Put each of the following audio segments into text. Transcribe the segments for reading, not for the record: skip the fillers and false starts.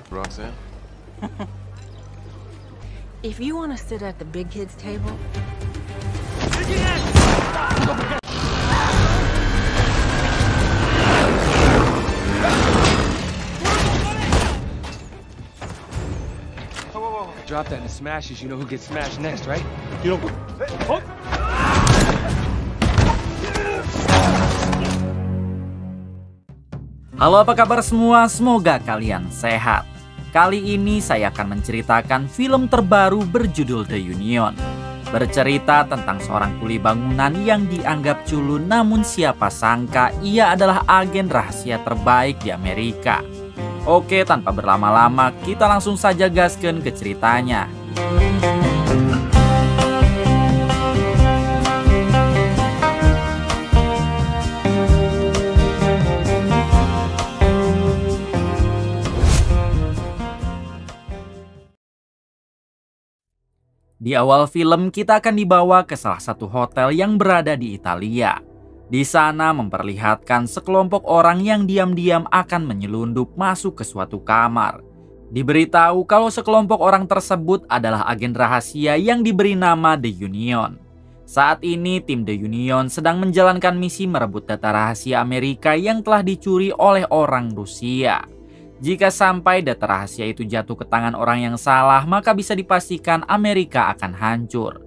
Roxanne? If you want to sit at the big kids table, Drop that and it smashes, you know who gets smashed next, right? You don't. Oh. Halo, apa kabar semua? Semoga kalian sehat. Kali ini saya akan menceritakan film terbaru berjudul The Union. Bercerita tentang seorang kuli bangunan yang dianggap culun, namun siapa sangka ia adalah agen rahasia terbaik di Amerika. Oke, tanpa berlama-lama, kita langsung saja gaskeun ke ceritanya. Di awal film, kita akan dibawa ke salah satu hotel yang berada di Italia. Di sana memperlihatkan sekelompok orang yang diam-diam akan menyelundup masuk ke suatu kamar. Diberitahu kalau sekelompok orang tersebut adalah agen rahasia yang diberi nama The Union. Saat ini tim The Union sedang menjalankan misi merebut data rahasia Amerika yang telah dicuri oleh orang Rusia. Jika sampai data rahasia itu jatuh ke tangan orang yang salah, maka bisa dipastikan Amerika akan hancur.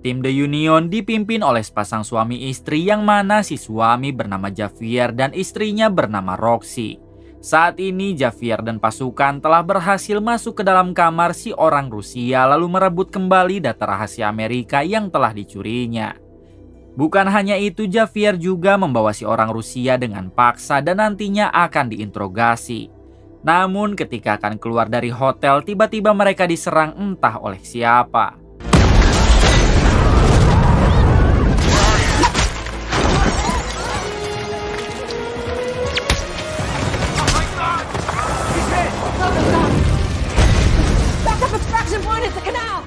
Tim The Union dipimpin oleh sepasang suami istri yang mana si suami bernama Javier dan istrinya bernama Roxy. Saat ini Javier dan pasukan telah berhasil masuk ke dalam kamar si orang Rusia lalu merebut kembali data rahasia Amerika yang telah dicurinya. Bukan hanya itu, Javier juga membawa si orang Rusia dengan paksa dan nantinya akan diinterogasi. Namun ketika akan keluar dari hotel, tiba-tiba mereka diserang entah oleh siapa.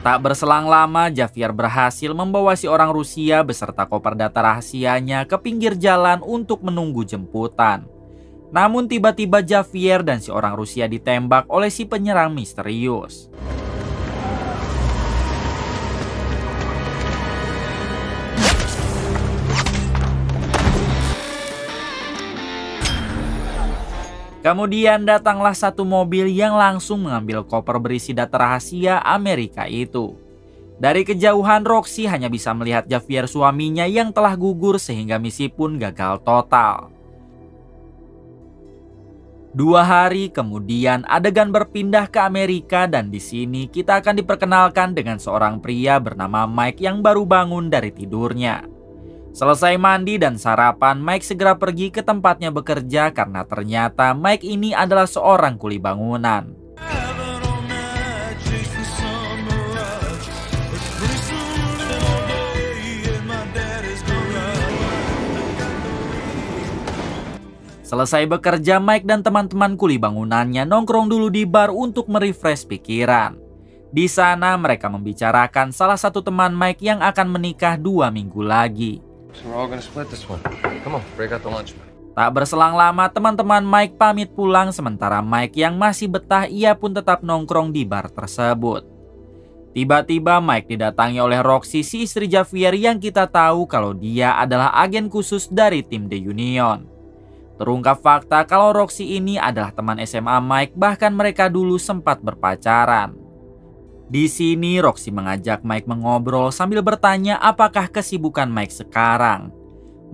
Tak berselang lama, Javier berhasil membawa si orang Rusia beserta koper data rahasianya ke pinggir jalan untuk menunggu jemputan. Namun tiba-tiba Javier dan si orang Rusia ditembak oleh si penyerang misterius. Kemudian datanglah satu mobil yang langsung mengambil koper berisi data rahasia Amerika itu. Dari kejauhan, Roxy hanya bisa melihat Javier suaminya yang telah gugur sehingga misi pun gagal total. 2 hari kemudian adegan berpindah ke Amerika dan di sini kita akan diperkenalkan dengan seorang pria bernama Mike yang baru bangun dari tidurnya. Selesai mandi dan sarapan, Mike segera pergi ke tempatnya bekerja karena ternyata Mike ini adalah seorang kuli bangunan. Selesai bekerja, Mike dan teman-teman kuli bangunannya nongkrong dulu di bar untuk merefresh pikiran. Di sana mereka membicarakan salah satu teman Mike yang akan menikah 2 minggu lagi. Tak berselang lama, teman-teman Mike pamit pulang sementara Mike yang masih betah ia pun tetap nongkrong di bar tersebut. Tiba-tiba Mike didatangi oleh Roxy, si istri Javier yang kita tahu kalau dia adalah agen khusus dari tim The Union. Terungkap fakta kalau Roxy ini adalah teman SMA Mike, bahkan mereka dulu sempat berpacaran. Di sini Roxy mengajak Mike mengobrol sambil bertanya apakah kesibukan Mike sekarang.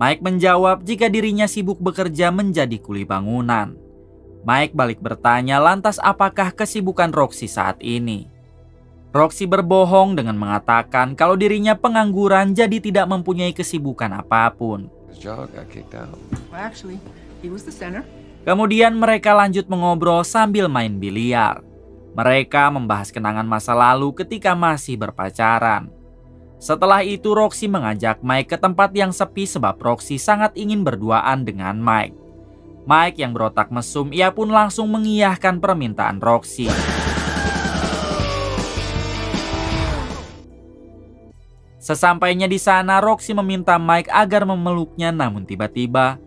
Mike menjawab jika dirinya sibuk bekerja menjadi kuli bangunan. Mike balik bertanya lantas apakah kesibukan Roxy saat ini. Roxy berbohong dengan mengatakan kalau dirinya pengangguran jadi tidak mempunyai kesibukan apapun. Kemudian mereka lanjut mengobrol sambil main biliar. Mereka membahas kenangan masa lalu ketika masih berpacaran. Setelah itu Roxy mengajak Mike ke tempat yang sepi sebab Roxy sangat ingin berduaan dengan Mike. Mike yang berotak mesum, ia pun langsung mengiyahkan permintaan Roxy. Sesampainya di sana, Roxy meminta Mike agar memeluknya namun tiba-tiba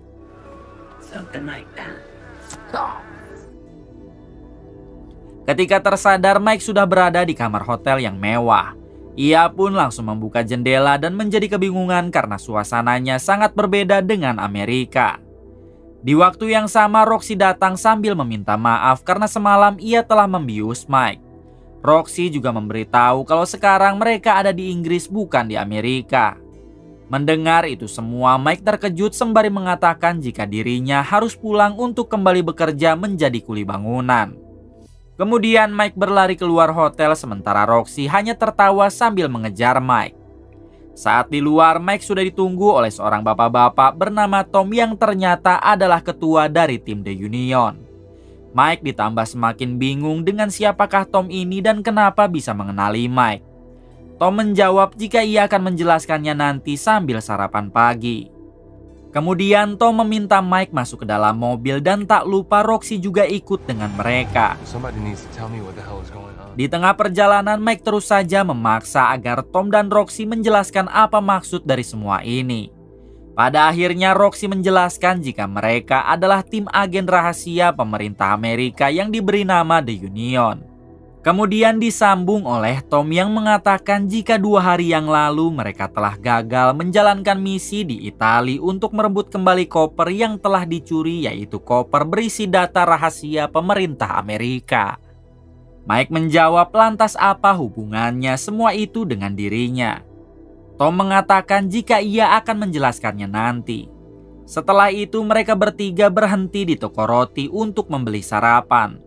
Ketika tersadar, Mike sudah berada di kamar hotel yang mewah. Ia pun langsung membuka jendela dan menjadi kebingungan karena suasananya sangat berbeda dengan Amerika. Di waktu yang sama, Roxy datang sambil meminta maaf karena semalam ia telah membius Mike. Roxy juga memberitahu kalau sekarang mereka ada di Inggris bukan di Amerika. Mendengar itu semua, Mike terkejut sembari mengatakan jika dirinya harus pulang untuk kembali bekerja menjadi kuli bangunan. Kemudian Mike berlari keluar hotel sementara Roxy hanya tertawa sambil mengejar Mike. Saat di luar, Mike sudah ditunggu oleh seorang bapak-bapak bernama Tom yang ternyata adalah ketua dari tim The Union. Mike ditambah semakin bingung dengan siapakah Tom ini dan kenapa bisa mengenali Mike. Tom menjawab jika ia akan menjelaskannya nanti sambil sarapan pagi. Kemudian Tom meminta Mike masuk ke dalam mobil dan tak lupa Roxy juga ikut dengan mereka. Di tengah perjalanan, Mike terus saja memaksa agar Tom dan Roxy menjelaskan apa maksud dari semua ini. Pada akhirnya Roxy menjelaskan jika mereka adalah tim agen rahasia pemerintah Amerika yang diberi nama The Union. Kemudian disambung oleh Tom yang mengatakan jika 2 hari yang lalu mereka telah gagal menjalankan misi di Italia untuk merebut kembali koper yang telah dicuri, yaitu koper berisi data rahasia pemerintah Amerika. Mike menjawab lantas apa hubungannya semua itu dengan dirinya. Tom mengatakan jika ia akan menjelaskannya nanti. Setelah itu mereka bertiga berhenti di toko roti untuk membeli sarapan.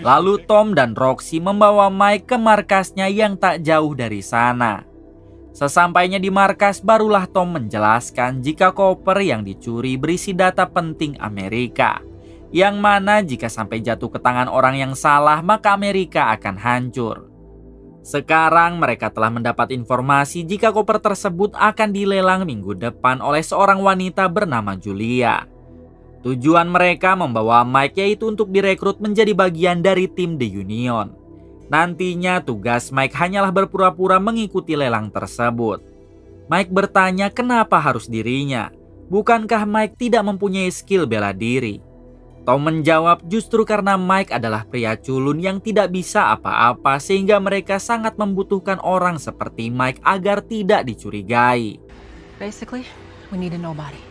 Lalu Tom dan Roxy membawa Mike ke markasnya yang tak jauh dari sana. Sesampainya di markas, barulah Tom menjelaskan jika koper yang dicuri berisi data penting Amerika, yang mana jika sampai jatuh ke tangan orang yang salah maka Amerika akan hancur. Sekarang mereka telah mendapat informasi jika koper tersebut akan dilelang minggu depan oleh seorang wanita bernama Julia. Tujuan mereka membawa Mike yaitu untuk direkrut menjadi bagian dari tim The Union. Nantinya tugas Mike hanyalah berpura-pura mengikuti lelang tersebut. Mike bertanya kenapa harus dirinya. Bukankah Mike tidak mempunyai skill bela diri? Tom menjawab justru karena Mike adalah pria culun yang tidak bisa apa-apa sehingga mereka sangat membutuhkan orang seperti Mike agar tidak dicurigai. Basically, we need a nobody.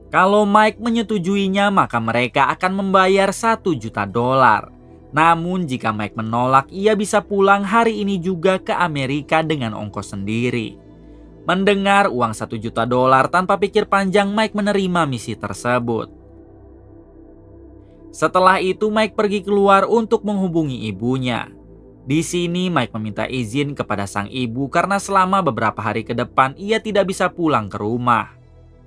Kalau Mike menyetujuinya maka mereka akan membayar $1 juta. Namun jika Mike menolak, ia bisa pulang hari ini juga ke Amerika dengan ongkos sendiri. Mendengar uang $1 juta tanpa pikir panjang, Mike menerima misi tersebut. Setelah itu Mike pergi keluar untuk menghubungi ibunya. Di sini Mike meminta izin kepada sang ibu karena selama beberapa hari ke depan ia tidak bisa pulang ke rumah.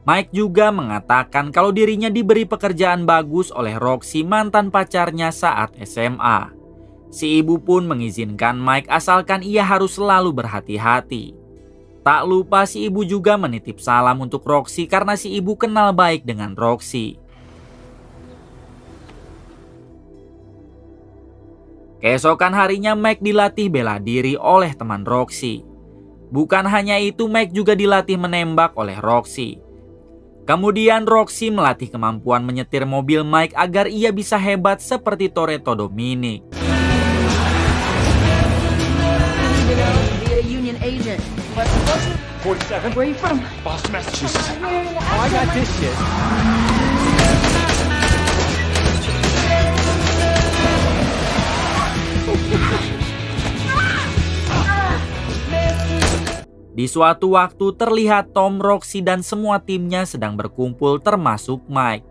Mike juga mengatakan kalau dirinya diberi pekerjaan bagus oleh Roxy, mantan pacarnya saat SMA. Si ibu pun mengizinkan Mike asalkan ia harus selalu berhati-hati. Tak lupa si ibu juga menitip salam untuk Roxy karena si ibu kenal baik dengan Roxy. Keesokan harinya Mike dilatih bela diri oleh teman Roxy. Bukan hanya itu, Mike juga dilatih menembak oleh Roxy. Kemudian Roxy melatih kemampuan menyetir mobil Mike agar ia bisa hebat seperti Toretto Dominic. Di suatu waktu terlihat Tom, Roxy dan semua timnya sedang berkumpul termasuk Mike.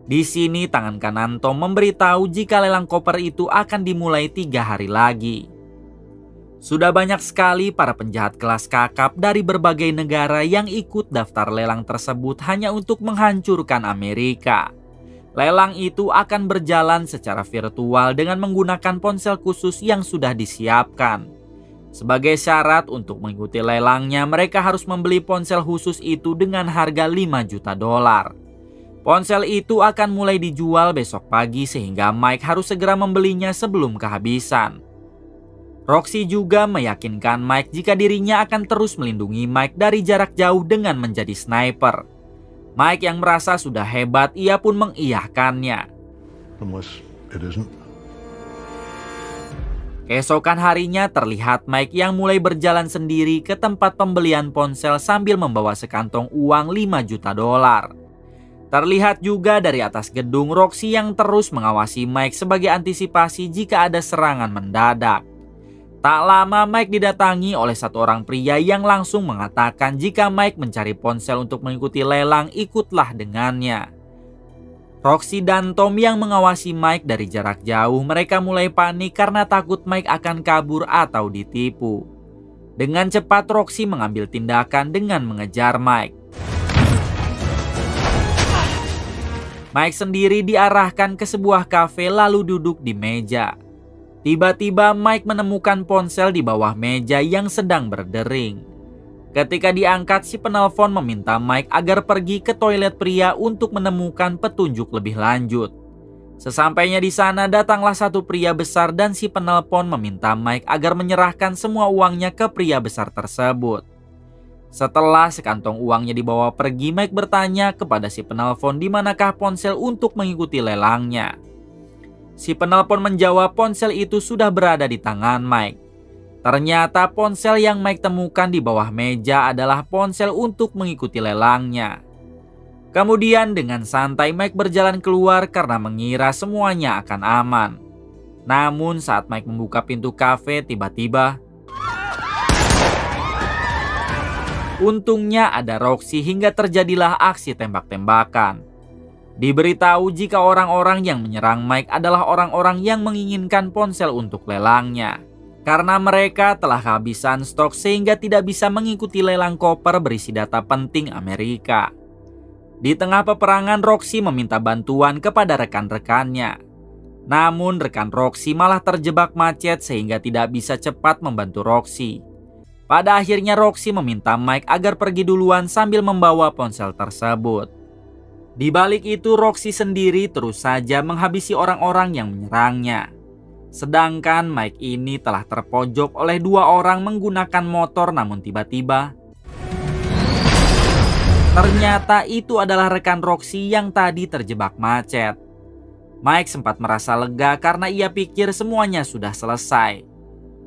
Di sini tangan kanan Tom memberitahu jika lelang koper itu akan dimulai 3 hari lagi. Sudah banyak sekali para penjahat kelas kakap dari berbagai negara yang ikut daftar lelang tersebut hanya untuk menghancurkan Amerika. Lelang itu akan berjalan secara virtual dengan menggunakan ponsel khusus yang sudah disiapkan. Sebagai syarat untuk mengikuti lelangnya, mereka harus membeli ponsel khusus itu dengan harga $5 juta. Ponsel itu akan mulai dijual besok pagi sehingga Mike harus segera membelinya sebelum kehabisan. Roxy juga meyakinkan Mike jika dirinya akan terus melindungi Mike dari jarak jauh dengan menjadi sniper. Mike yang merasa sudah hebat, ia pun mengiyahkannya. unless it isn't. Keesokan harinya terlihat Mike yang mulai berjalan sendiri ke tempat pembelian ponsel sambil membawa sekantong uang 5 juta dolar. Terlihat juga dari atas gedung Roxy yang terus mengawasi Mike sebagai antisipasi jika ada serangan mendadak. Tak lama Mike didatangi oleh satu orang pria yang langsung mengatakan jika Mike mencari ponsel untuk mengikuti lelang, ikutlah dengannya. Roxy dan Tom yang mengawasi Mike dari jarak jauh, mereka mulai panik karena takut Mike akan kabur atau ditipu. Dengan cepat Roxy mengambil tindakan dengan mengejar Mike. Mike sendiri diarahkan ke sebuah kafe lalu duduk di meja. Tiba-tiba Mike menemukan ponsel di bawah meja yang sedang berdering. Ketika diangkat, si penelpon meminta Mike agar pergi ke toilet pria untuk menemukan petunjuk lebih lanjut. Sesampainya di sana, datanglah satu pria besar dan si penelpon meminta Mike agar menyerahkan semua uangnya ke pria besar tersebut. Setelah sekantong uangnya dibawa pergi, Mike bertanya kepada si penelpon di manakah ponsel untuk mengikuti lelangnya. Si penelpon menjawab ponsel itu sudah berada di tangan Mike. Ternyata ponsel yang Mike temukan di bawah meja adalah ponsel untuk mengikuti lelangnya. Kemudian dengan santai Mike berjalan keluar karena mengira semuanya akan aman. Namun saat Mike membuka pintu kafe, tiba-tiba untungnya ada Roxy hingga terjadilah aksi tembak-tembakan. Diberitahu jika orang-orang yang menyerang Mike adalah orang-orang yang menginginkan ponsel untuk lelangnya. Karena mereka telah kehabisan stok sehingga tidak bisa mengikuti lelang koper berisi data penting Amerika. Di tengah peperangan, Roxy meminta bantuan kepada rekan-rekannya. Namun rekan Roxy malah terjebak macet sehingga tidak bisa cepat membantu Roxy. Pada akhirnya Roxy meminta Mike agar pergi duluan sambil membawa ponsel tersebut. Di balik itu Roxy sendiri terus saja menghabisi orang-orang yang menyerangnya. Sedangkan Mike ini telah terpojok oleh dua orang menggunakan motor, namun tiba-tiba ternyata itu adalah rekan Roxy yang tadi terjebak macet. Mike sempat merasa lega karena ia pikir semuanya sudah selesai.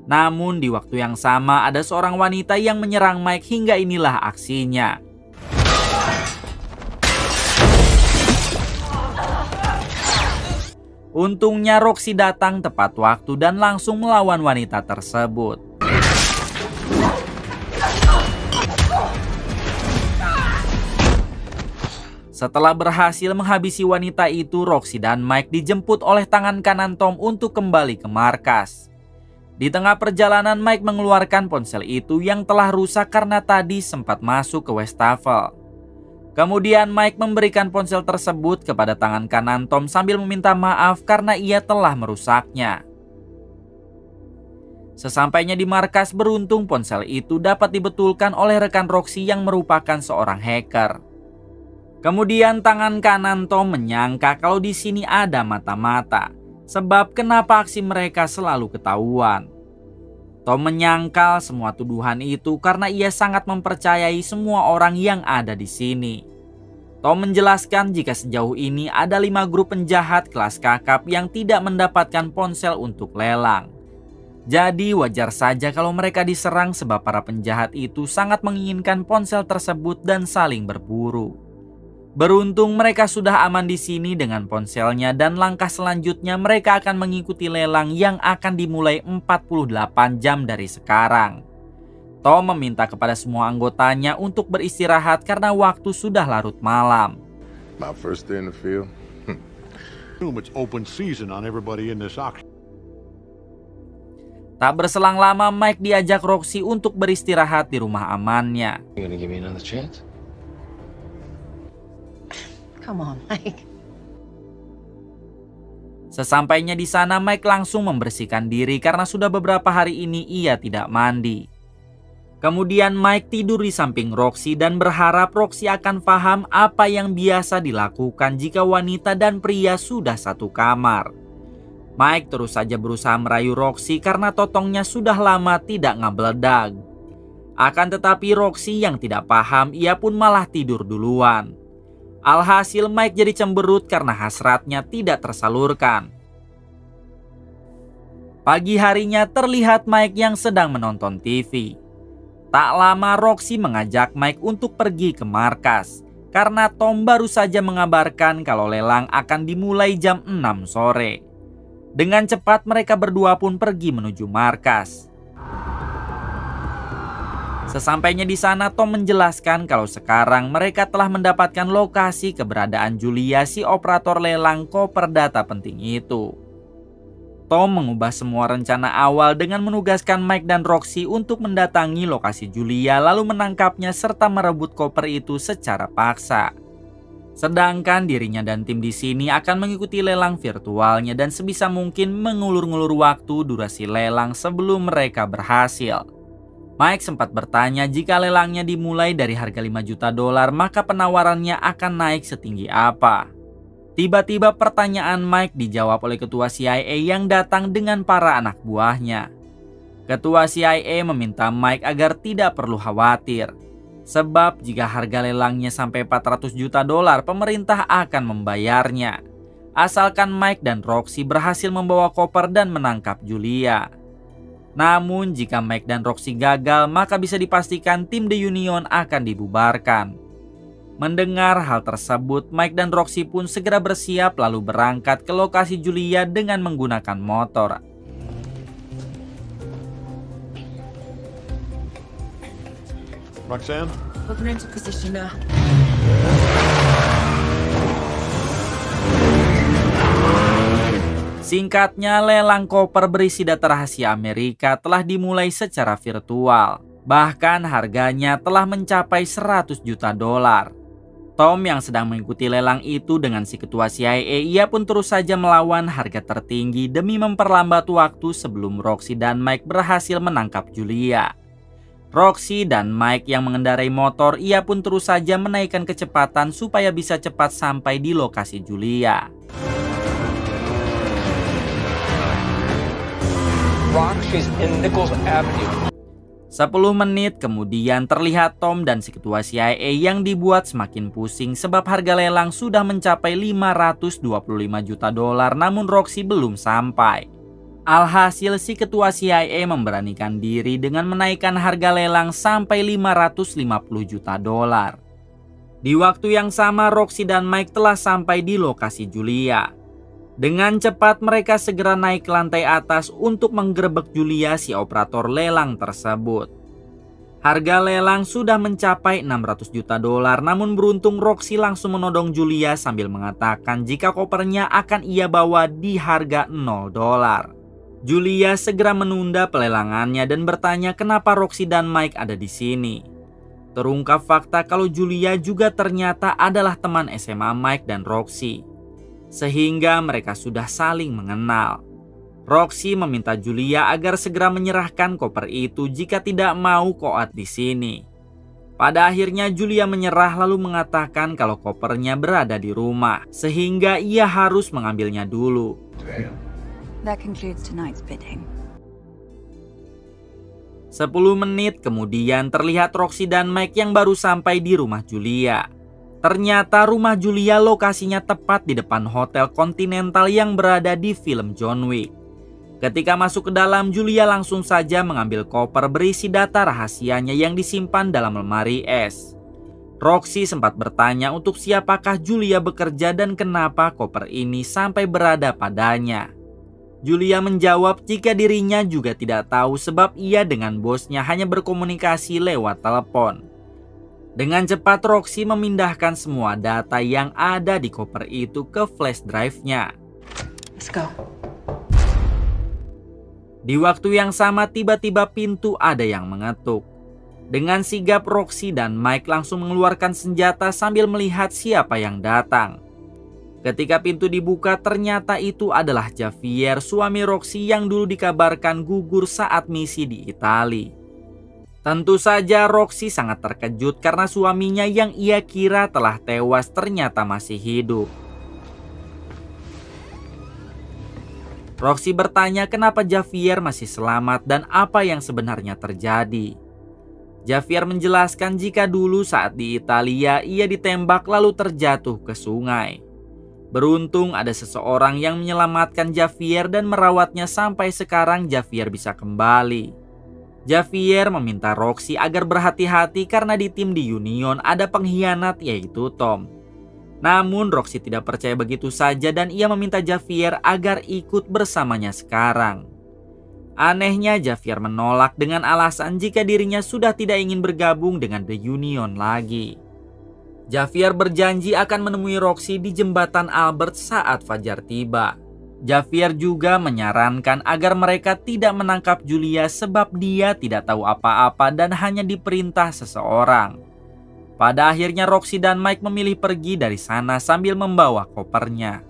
Namun di waktu yang sama ada seorang wanita yang menyerang Mike hingga inilah aksinya. Untungnya Roxy datang tepat waktu dan langsung melawan wanita tersebut. Setelah berhasil menghabisi wanita itu, Roxy dan Mike dijemput oleh tangan kanan Tom untuk kembali ke markas. Di tengah perjalanan Mike mengeluarkan ponsel itu yang telah rusak karena tadi sempat masuk ke wastafel. Kemudian Mike memberikan ponsel tersebut kepada tangan kanan Tom sambil meminta maaf karena ia telah merusaknya. Sesampainya di markas, beruntung ponsel itu dapat dibetulkan oleh rekan Roxy yang merupakan seorang hacker. Kemudian tangan kanan Tom menyangka kalau di sini ada mata-mata, sebab kenapa aksi mereka selalu ketahuan. Tom menyangkal semua tuduhan itu karena ia sangat mempercayai semua orang yang ada di sini. Tom menjelaskan jika sejauh ini ada 5 grup penjahat kelas kakap yang tidak mendapatkan ponsel untuk lelang. Jadi wajar saja kalau mereka diserang sebab para penjahat itu sangat menginginkan ponsel tersebut dan saling berburu. Beruntung mereka sudah aman di sini dengan ponselnya dan langkah selanjutnya mereka akan mengikuti lelang yang akan dimulai 48 jam dari sekarang. Tom meminta kepada semua anggotanya untuk beristirahat karena waktu sudah larut malam. My first day in the field. It's open season on everybody in this auction. Tak berselang lama Mike diajak Roxy untuk beristirahat di rumah amannya. You gonna give me another chance? Come on, Mike. Sesampainya di sana Mike langsung membersihkan diri karena sudah beberapa hari ini ia tidak mandi. Kemudian Mike tidur di samping Roxy dan berharap Roxy akan paham apa yang biasa dilakukan jika wanita dan pria sudah satu kamar. Mike terus saja berusaha merayu Roxy karena totongnya sudah lama tidak ngabeledag. Akan tetapi Roxy yang tidak paham, ia pun malah tidur duluan. Alhasil Mike jadi cemberut karena hasratnya tidak tersalurkan. Pagi harinya terlihat Mike yang sedang menonton TV. Tak lama Roxy mengajak Mike untuk pergi ke markas karena Tom baru saja mengabarkan kalau lelang akan dimulai jam 6 sore. Dengan cepat mereka berdua pun pergi menuju markas. Sesampainya di sana, Tom menjelaskan kalau sekarang mereka telah mendapatkan lokasi keberadaan Julia, si operator lelang koper data penting itu. Tom mengubah semua rencana awal dengan menugaskan Mike dan Roxy untuk mendatangi lokasi Julia lalu menangkapnya serta merebut koper itu secara paksa. Sedangkan dirinya dan tim di sini akan mengikuti lelang virtualnya dan sebisa mungkin mengulur-ngulur waktu durasi lelang sebelum mereka berhasil. Mike sempat bertanya jika lelangnya dimulai dari harga 5 juta dolar maka penawarannya akan naik setinggi apa. Tiba-tiba pertanyaan Mike dijawab oleh ketua CIA yang datang dengan para anak buahnya. Ketua CIA meminta Mike agar tidak perlu khawatir. Sebab jika harga lelangnya sampai 400 juta dolar pemerintah akan membayarnya. Asalkan Mike dan Roxy berhasil membawa koper dan menangkap Julia. Namun jika Mike dan Roxy gagal maka bisa dipastikan tim The Union akan dibubarkan. Mendengar hal tersebut, Mike dan Roxy pun segera bersiap lalu berangkat ke lokasi Julia dengan menggunakan motor. Roxanne? Moving into position now. Singkatnya, lelang koper berisi data rahasia Amerika telah dimulai secara virtual. Bahkan harganya telah mencapai 100 juta dolar. Tom yang sedang mengikuti lelang itu dengan si ketua CIA, ia pun terus saja melawan harga tertinggi demi memperlambat waktu sebelum Roxy dan Mike berhasil menangkap Julia. Roxy dan Mike yang mengendarai motor, ia pun terus saja menaikkan kecepatan supaya bisa cepat sampai di lokasi Julia. She's in Nichols Avenue. 10 menit kemudian terlihat Tom dan si ketua CIA yang dibuat semakin pusing sebab harga lelang sudah mencapai 525 juta dolar namun Roxy belum sampai. Alhasil si ketua CIA memberanikan diri dengan menaikkan harga lelang sampai 550 juta dolar. Di waktu yang sama Roxy dan Mike telah sampai di lokasi Julia. Dengan cepat mereka segera naik ke lantai atas untuk menggerebek Julia, si operator lelang tersebut. Harga lelang sudah mencapai 600 juta dolar namun beruntung Roxy langsung menodong Julia sambil mengatakan jika kopernya akan ia bawa di harga 0 dolar. Julia segera menunda pelelangannya dan bertanya kenapa Roxy dan Mike ada di sini. Terungkap fakta kalau Julia juga ternyata adalah teman SMA Mike dan Roxy. Sehingga mereka sudah saling mengenal. Roxy meminta Julia agar segera menyerahkan koper itu jika tidak mau koat di sini. Pada akhirnya Julia menyerah lalu mengatakan kalau kopernya berada di rumah, sehingga ia harus mengambilnya dulu. That concludes tonight's bidding. 10 menit kemudian terlihat Roxy dan Mike yang baru sampai di rumah Julia. Ternyata rumah Julia lokasinya tepat di depan Hotel Continental yang berada di film John Wick. Ketika masuk ke dalam, Julia langsung saja mengambil koper berisi data rahasianya yang disimpan dalam lemari es. Roxy sempat bertanya untuk siapakah Julia bekerja dan kenapa koper ini sampai berada padanya. Julia menjawab jika dirinya juga tidak tahu sebab ia dengan bosnya hanya berkomunikasi lewat telepon. Dengan cepat Roxy memindahkan semua data yang ada di koper itu ke flash drive-nya. Let's go. Di waktu yang sama tiba-tiba pintu ada yang mengetuk. Dengan sigap Roxy dan Mike langsung mengeluarkan senjata sambil melihat siapa yang datang. Ketika pintu dibuka ternyata itu adalah Javier, suami Roxy yang dulu dikabarkan gugur saat misi di Italia. Tentu saja Roxy sangat terkejut karena suaminya yang ia kira telah tewas ternyata masih hidup. Roxy bertanya kenapa Javier masih selamat dan apa yang sebenarnya terjadi. Javier menjelaskan jika dulu saat di Italia ia ditembak lalu terjatuh ke sungai. Beruntung ada seseorang yang menyelamatkan Javier dan merawatnya sampai sekarang Javier bisa kembali. Javier meminta Roxy agar berhati-hati karena di tim di Union ada pengkhianat yaitu Tom. Namun Roxy tidak percaya begitu saja dan ia meminta Javier agar ikut bersamanya sekarang. Anehnya Javier menolak dengan alasan jika dirinya sudah tidak ingin bergabung dengan The Union lagi. Javier berjanji akan menemui Roxy di jembatan Albert saat fajar tiba. Javier juga menyarankan agar mereka tidak menangkap Julia sebab dia tidak tahu apa-apa dan hanya diperintah seseorang. Pada akhirnya Roxy dan Mike memilih pergi dari sana sambil membawa kopernya.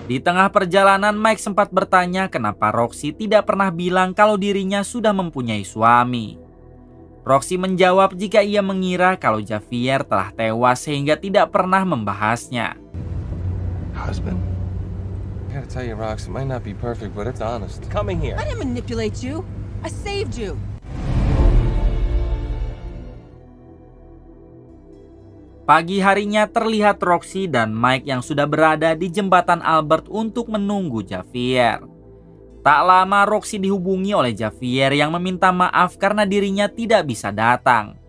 Di tengah perjalanan Mike sempat bertanya kenapa Roxy tidak pernah bilang kalau dirinya sudah mempunyai suami. Roxy menjawab jika ia mengira kalau Javier telah tewas sehingga tidak pernah membahasnya. Husband? I gotta tell you, Rox, it might not be perfect, but it's honest. Coming here. I didn't manipulate you. I saved you. Pagi harinya terlihat Roxy dan Mike yang sudah berada di jembatan Albert untuk menunggu Javier. Tak lama Roxy dihubungi oleh Javier yang meminta maaf karena dirinya tidak bisa datang.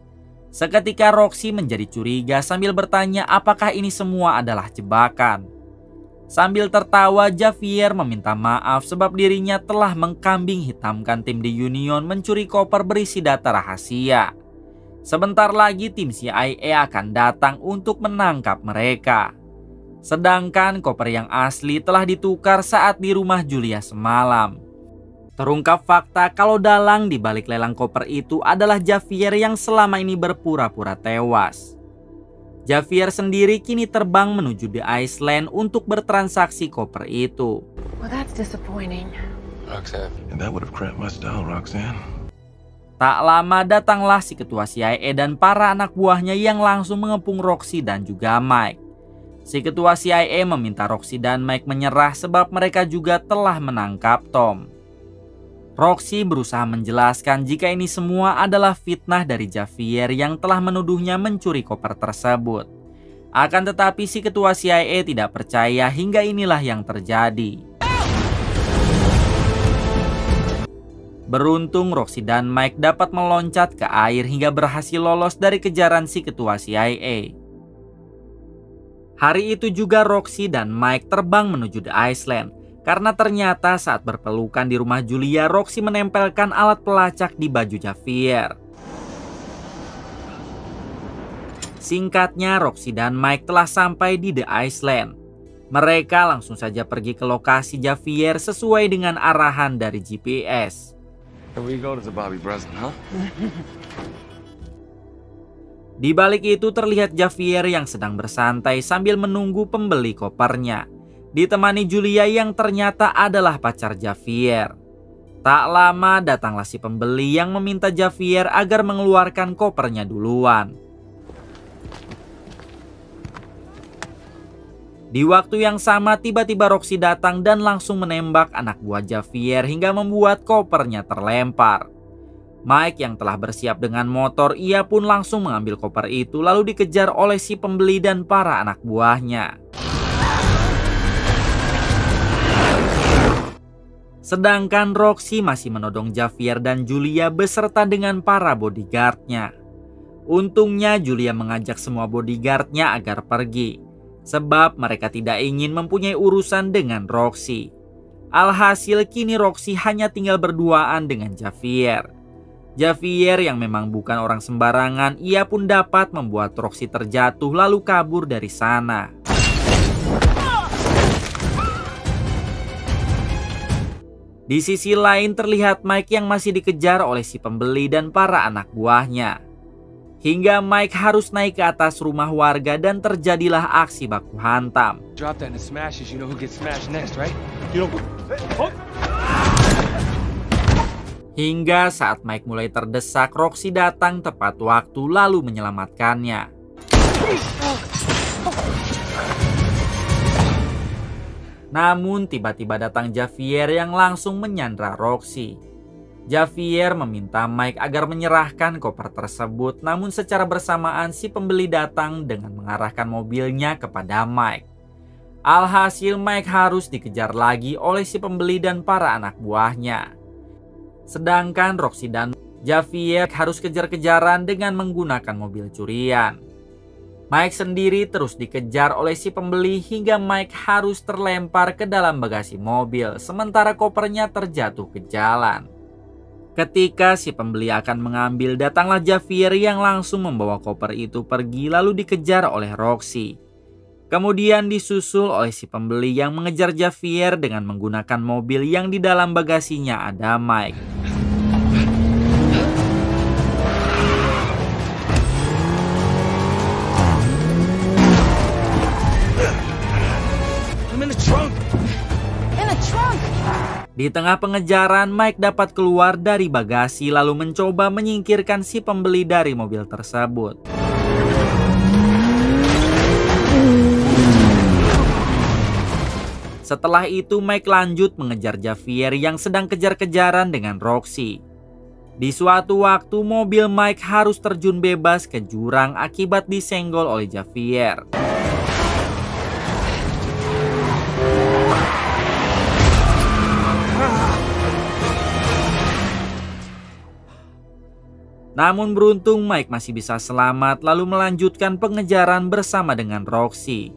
Seketika Roxy menjadi curiga sambil bertanya apakah ini semua adalah jebakan. Sambil tertawa Javier meminta maaf sebab dirinya telah mengkambing hitamkan tim di Union mencuri koper berisi data rahasia. Sebentar lagi tim CIA akan datang untuk menangkap mereka. Sedangkan koper yang asli telah ditukar saat di rumah Julia semalam. Terungkap fakta kalau dalang di balik lelang koper itu adalah Javier yang selama ini berpura-pura tewas. Javier sendiri kini terbang menuju The Iceland untuk bertransaksi koper itu. Well, that's disappointing. Roxanne. And that would have cramped my style, Roxanne. Tak lama datanglah si ketua CIA dan para anak buahnya yang langsung mengepung Roxy dan juga Mike. Si ketua CIA meminta Roxy dan Mike menyerah sebab mereka juga telah menangkap Tom. Roxy berusaha menjelaskan jika ini semua adalah fitnah dari Javier yang telah menuduhnya mencuri koper tersebut. Akan tetapi si ketua CIA tidak percaya hingga inilah yang terjadi. Beruntung Roxy dan Mike dapat meloncat ke air hingga berhasil lolos dari kejaran si ketua CIA. Hari itu juga Roxy dan Mike terbang menuju The Iceland. Karena ternyata saat berpelukan di rumah Julia, Roxy menempelkan alat pelacak di baju Javier. Singkatnya, Roxy dan Mike telah sampai di The Iceland. Mereka langsung saja pergi ke lokasi Javier sesuai dengan arahan dari GPS. Di balik itu terlihat Javier yang sedang bersantai sambil menunggu pembeli kopernya. Ditemani Julia yang ternyata adalah pacar Javier. Tak lama datanglah si pembeli yang meminta Javier agar mengeluarkan kopernya duluan. Di waktu yang sama tiba-tiba Roxy datang dan langsung menembak anak buah Javier hingga membuat kopernya terlempar. Mike yang telah bersiap dengan motor, ia pun langsung mengambil koper itu lalu dikejar oleh si pembeli dan para anak buahnya. Sedangkan Roxy masih menodong Javier dan Julia beserta dengan para bodyguardnya. Untungnya Julia mengajak semua bodyguardnya agar pergi, sebab mereka tidak ingin mempunyai urusan dengan Roxy. Alhasil kini Roxy hanya tinggal berduaan dengan Javier. Javier yang memang bukan orang sembarangan, ia pun dapat membuat Roxy terjatuh lalu kabur dari sana. Di sisi lain terlihat Mike yang masih dikejar oleh si pembeli dan para anak buahnya. Hingga Mike harus naik ke atas rumah warga dan terjadilah aksi baku hantam. Hingga saat Mike mulai terdesak, Roxy datang tepat waktu lalu menyelamatkannya. Namun tiba-tiba datang Javier yang langsung menyandra Roxy. Javier meminta Mike agar menyerahkan koper tersebut, namun secara bersamaan si pembeli datang dengan mengarahkan mobilnya kepada Mike. Alhasil Mike harus dikejar lagi oleh si pembeli dan para anak buahnya. Sedangkan Roxy dan Javier harus kejar-kejaran dengan menggunakan mobil curian. Mike sendiri terus dikejar oleh si pembeli hingga Mike harus terlempar ke dalam bagasi mobil, sementara kopernya terjatuh ke jalan. Ketika si pembeli akan mengambil, datanglah Javier yang langsung membawa koper itu pergi lalu dikejar oleh Roxy. Kemudian disusul oleh si pembeli yang mengejar Javier dengan menggunakan mobil yang di dalam bagasinya ada Mike. Di tengah pengejaran, Mike dapat keluar dari bagasi lalu mencoba menyingkirkan si pembeli dari mobil tersebut. Setelah itu Mike lanjut mengejar Javier yang sedang kejar-kejaran dengan Roxy. Di suatu waktu mobil Mike harus terjun bebas ke jurang akibat disenggol oleh Javier. Namun beruntung Mike masih bisa selamat lalu melanjutkan pengejaran bersama dengan Roxy.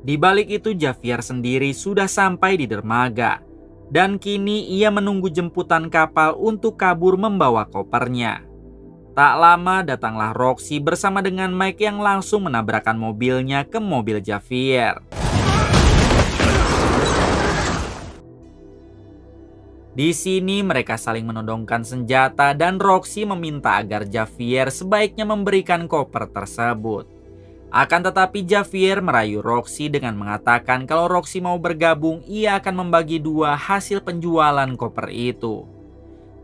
Di balik itu Javier sendiri sudah sampai di dermaga dan kini ia menunggu jemputan kapal untuk kabur membawa kopernya. Tak lama datanglah Roxy bersama dengan Mike yang langsung menabrakkan mobilnya ke mobil Javier. Di sini mereka saling menodongkan senjata dan Roxy meminta agar Javier sebaiknya memberikan koper tersebut. Akan tetapi Javier merayu Roxy dengan mengatakan kalau Roxy mau bergabung, ia akan membagi dua hasil penjualan koper itu.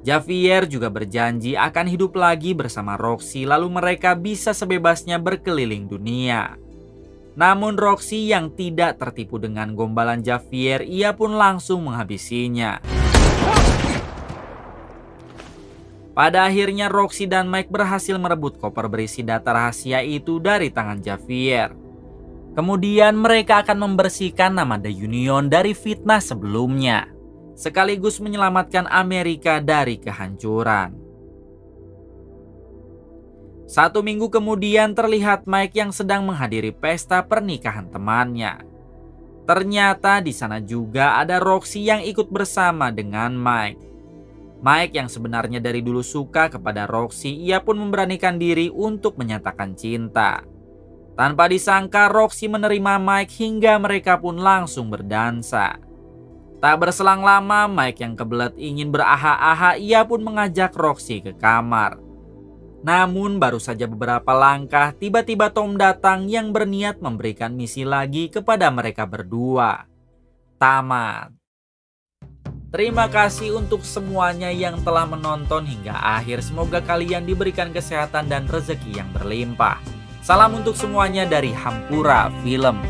Javier juga berjanji akan hidup lagi bersama Roxy lalu mereka bisa sebebasnya berkeliling dunia. Namun Roxy yang tidak tertipu dengan gombalan Javier, ia pun langsung menghabisinya. Pada akhirnya Roxy dan Mike berhasil merebut koper berisi data rahasia itu dari tangan Javier. Kemudian mereka akan membersihkan nama The Union dari fitnah sebelumnya, sekaligus menyelamatkan Amerika dari kehancuran. 1 minggu kemudian terlihat Mike yang sedang menghadiri pesta pernikahan temannya. Ternyata di sana juga ada Roxy yang ikut bersama dengan Mike. Mike yang sebenarnya dari dulu suka kepada Roxy, ia pun memberanikan diri untuk menyatakan cinta. Tanpa disangka Roxy menerima Mike hingga mereka pun langsung berdansa. Tak berselang lama Mike yang kebelet ingin beraha-aha, ia pun mengajak Roxy ke kamar. Namun baru saja beberapa langkah tiba-tiba Tom datang yang berniat memberikan misi lagi kepada mereka berdua. Tamat. Terima kasih untuk semuanya yang telah menonton hingga akhir. Semoga kalian diberikan kesehatan dan rezeki yang berlimpah. Salam untuk semuanya dari Hampura Film.